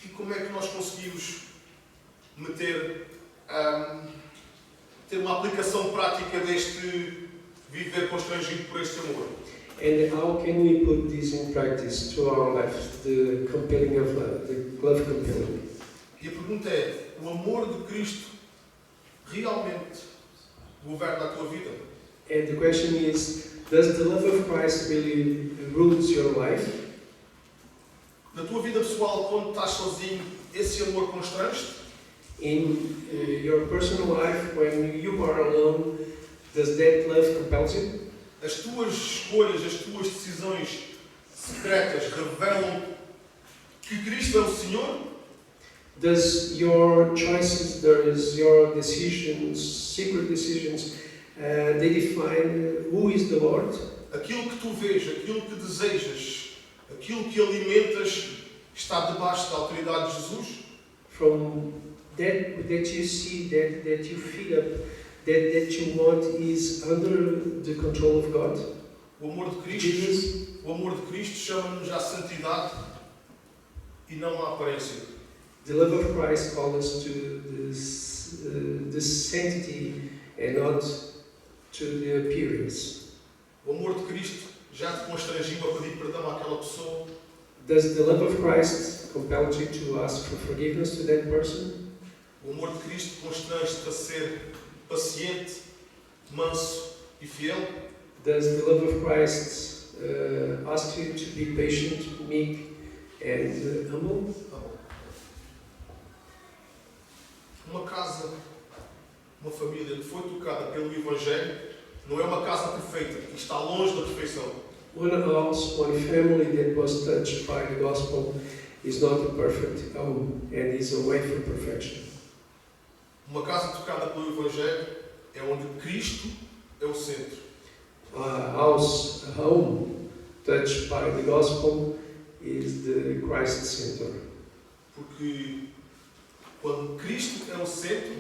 Speaker 1: E como é que nós conseguimos ter uma aplicação prática deste viver constrangido por este amor?
Speaker 2: And how can we put this in practice to our life, the compelling of love, the love compelling?
Speaker 1: E a pergunta é, o amor de Cristo realmente governa a tua vida?
Speaker 2: And the question is, does the love of Christ really rules your life?
Speaker 1: Na tua vida pessoal, quando estás sozinho, esse amor constrange-te?
Speaker 2: In your personal life, when you are alone, does that love compel you?
Speaker 1: As tuas escolhas, as tuas decisões secretas revelam que Cristo é o Senhor?
Speaker 2: Does your choices, your decisions, secret decisions, they define who is the Lord?
Speaker 1: Aquilo que tu vês, aquilo que desejas, aquilo que alimentas, está debaixo da autoridade de Jesus?
Speaker 2: From that you see, that you feed up, that you want is under the control of God?
Speaker 1: O amor de Cristo,
Speaker 2: Jesus?
Speaker 1: o amor de Cristo chama-nos à santidade e não à aparência.
Speaker 2: The love of Christ calls us to the sanctity and not to the appearance.
Speaker 1: O amor de Cristo já te constrangiu a pedir perdão àquela pessoa?
Speaker 2: Does the love of Christ compel you to ask for forgiveness to that person?
Speaker 1: O amor de Cristo constrange-te a ser paciente, manso e fiel?
Speaker 2: Does the love of Christ ask you to be patient, meek, and humble?
Speaker 1: Uma casa, uma família que foi tocada pelo Evangelho, não é uma casa perfeita e está longe da perfeição.
Speaker 2: One house, one family that was touched by the gospel is not a perfect home and is away from perfection.
Speaker 1: Uma casa tocada pelo Evangelho é onde Cristo é o centro.
Speaker 2: A house, a home touched by the gospel is the Christ center.
Speaker 1: Porque quando Cristo é o centro,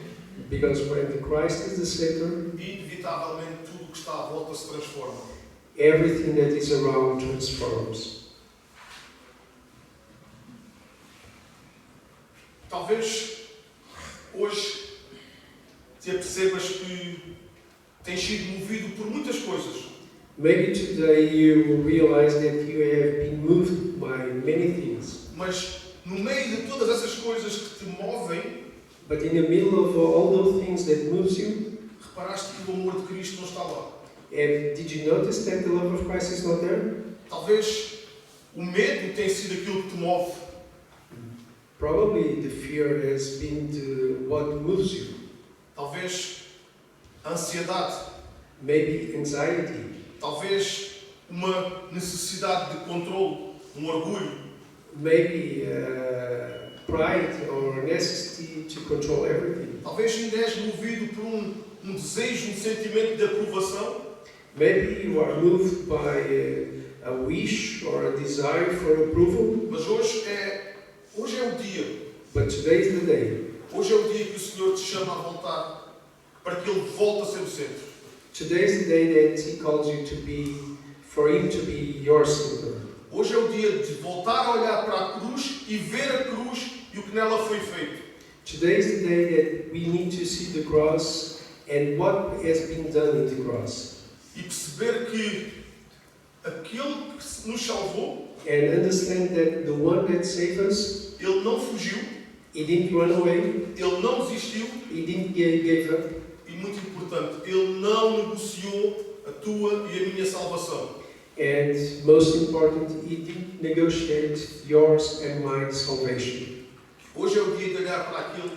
Speaker 2: Because when the Christ is the center,
Speaker 1: inevitavelmente tudo o que está à volta se transforma.
Speaker 2: everything that is around transforms.
Speaker 1: Talvez hoje te apercebas que tens sido movido por muitas coisas.
Speaker 2: Maybe today you realize that you have been moved by many things,
Speaker 1: Mas no meio de todas essas coisas que te movem,
Speaker 2: but in the middle of all those things that moves you,
Speaker 1: reparaste que o amor de Cristo não está lá.
Speaker 2: did you notice that the love of Christ is not there?
Speaker 1: Talvez o medo tenha sido aquilo que te move.
Speaker 2: Probably the fear has been what moves you.
Speaker 1: Talvez a ansiedade.
Speaker 2: Maybe anxiety.
Speaker 1: Talvez uma necessidade de controle, orgulho.
Speaker 2: Maybe pride or necessity to control everything.
Speaker 1: Talvez ainda és movido por um desejo, sentimento de aprovação.
Speaker 2: Maybe you are moved by a wish or a desire for approval.
Speaker 1: Mas hoje é o dia.
Speaker 2: But today is the day.
Speaker 1: Hoje é o dia que o Senhor te chama a voltar, para que Ele volte a ser o centro.
Speaker 2: Today is the day that He calls you to be, for Him to be your center.
Speaker 1: Hoje é o dia de voltar a olhar para a cruz e ver a cruz e o que nela foi feito.
Speaker 2: Today is the day that we need to see the cross and what has been done in the cross.
Speaker 1: E perceber que aquele que nos salvou,
Speaker 2: And understand that the one that saved us,
Speaker 1: Ele não fugiu,
Speaker 2: He didn't run away,
Speaker 1: Ele não desistiu
Speaker 2: He didn't give up,
Speaker 1: e, muito importante, Ele não negociou a tua e a minha salvação.
Speaker 2: and most important, He didn't negotiate yours and my salvation.
Speaker 1: Hoje é o dia de olhar para aquele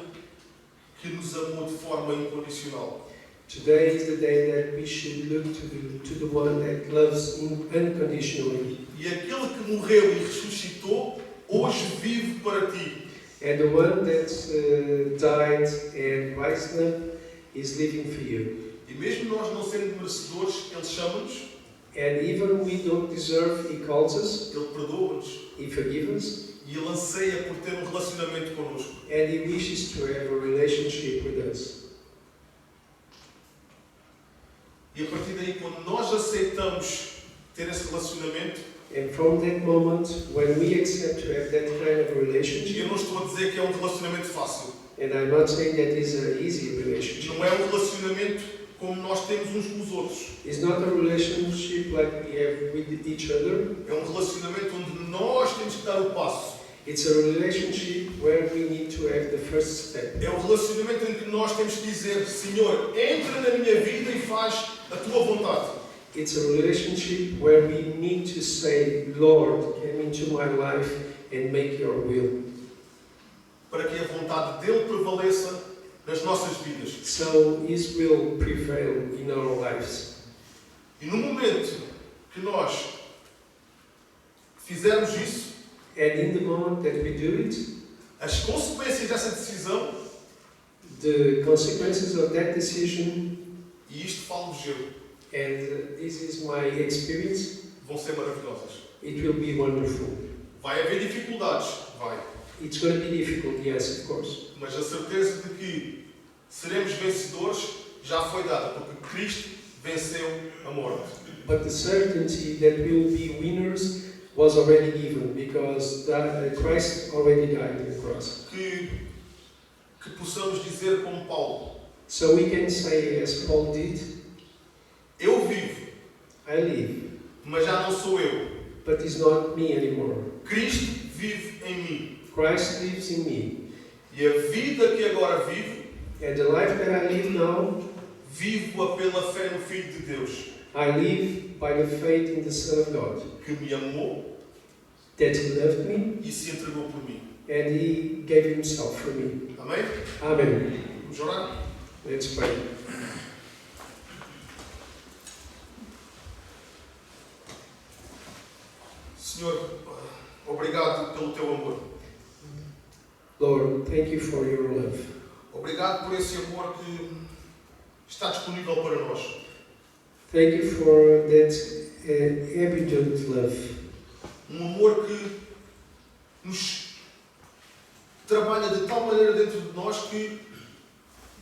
Speaker 1: que nos amou de forma incondicional.
Speaker 2: Today is the day that we should look to the one that loves unconditionally.
Speaker 1: E aquele que morreu e ressuscitou, hoje vive para ti.
Speaker 2: And the one that died and rising up is living for you.
Speaker 1: E mesmo nós não sendo merecedores, Ele chama-nos,
Speaker 2: And even we don't deserve, He calls us,
Speaker 1: Ele perdoa-nos
Speaker 2: He forgives us,
Speaker 1: e Ele anseia por ter relacionamento connosco.
Speaker 2: and He wishes to have a relationship with us.
Speaker 1: E a partir daí, quando nós aceitamos ter esse relacionamento,
Speaker 2: And from that moment, when we accept to have that kind of
Speaker 1: E
Speaker 2: relationship,
Speaker 1: eu não estou a dizer que é um relacionamento fácil.
Speaker 2: and I'm not saying that is an easy relationship.
Speaker 1: Não é um relacionamento como nós temos uns com os outros.
Speaker 2: It's not a relationship like we have with each other.
Speaker 1: É um relacionamento onde nós temos que dar o passo.
Speaker 2: It's a relationship where we need to have the first step.
Speaker 1: É um relacionamento em que nós temos que dizer: Senhor, entra na minha vida e faz a tua vontade.
Speaker 2: It's a relationship where we need to say, Lord, come into my life and make your will.
Speaker 1: Para que a vontade dele prevaleça nas nossas vidas.
Speaker 2: So His will prevail in our lives.
Speaker 1: E no momento que nós fizermos isso,
Speaker 2: And in the moment that we do it,
Speaker 1: as consequências dessa decisão,
Speaker 2: the consequences of that decision,
Speaker 1: e isto falo-vos eu,
Speaker 2: and this is my experience,
Speaker 1: vão ser maravilhosas.
Speaker 2: it will be wonderful.
Speaker 1: Vai haver dificuldades? Vai.
Speaker 2: It's going to be difficult, yes, of course.
Speaker 1: Mas a certeza de que seremos vencedores já foi dada, porque Cristo venceu a morte.
Speaker 2: But the certainty that we will be winners was already given, because Christ already died on the cross.
Speaker 1: Que possamos dizer como Paulo:
Speaker 2: So we can say, as Paul did,
Speaker 1: eu vivo,
Speaker 2: I live,
Speaker 1: mas já não sou eu.
Speaker 2: but it's not me anymore.
Speaker 1: Cristo vive em mim.
Speaker 2: Christ lives in me.
Speaker 1: E a vida que agora vivo,
Speaker 2: And the life that I live now,
Speaker 1: vivo-a pela fé no Filho de Deus,
Speaker 2: I live by the faith in the Son of God,
Speaker 1: que me amou
Speaker 2: that He loved me
Speaker 1: e se entregou por mim.
Speaker 2: and He gave Himself for me.
Speaker 1: Amém?
Speaker 2: Amen.
Speaker 1: Vamos orar?
Speaker 2: Let's pray.
Speaker 1: Senhor, obrigado pelo teu amor.
Speaker 2: Lord, thank you for your love.
Speaker 1: Obrigado por esse amor que está disponível para nós.
Speaker 2: Thank you for that abundant love.
Speaker 1: Amor que nos trabalha de tal maneira dentro de nós que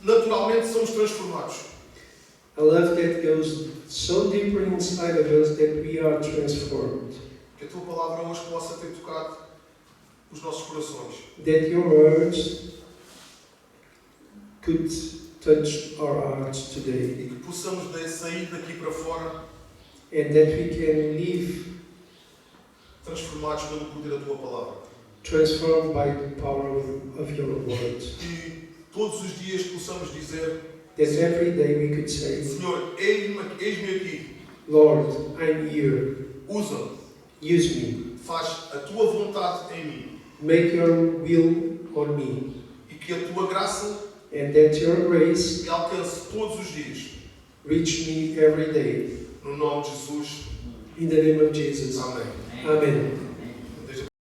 Speaker 1: naturalmente somos transformados.
Speaker 2: A love that goes so deeper inside of us that we are transformed.
Speaker 1: Que a tua palavra hoje possa ter tocado os nossos corações.
Speaker 2: That your words could touch our hearts
Speaker 1: E
Speaker 2: today.
Speaker 1: que possamos sair daqui para fora
Speaker 2: And that we can live
Speaker 1: transformados pelo poder da tua palavra.
Speaker 2: transformed by the power of your words.
Speaker 1: Que todos os dias possamos dizer:
Speaker 2: That every day we could say,
Speaker 1: Senhor, eis-me aqui,
Speaker 2: Lord, I'm here.
Speaker 1: usa-me,
Speaker 2: Use me.
Speaker 1: faz a tua vontade em mim
Speaker 2: Make your will on me.
Speaker 1: e que a tua graça
Speaker 2: And that your grace
Speaker 1: me alcance todos os dias.
Speaker 2: reach me every day.
Speaker 1: No nome de Jesus.
Speaker 2: In the name of Jesus.
Speaker 1: Amém.
Speaker 2: Amen.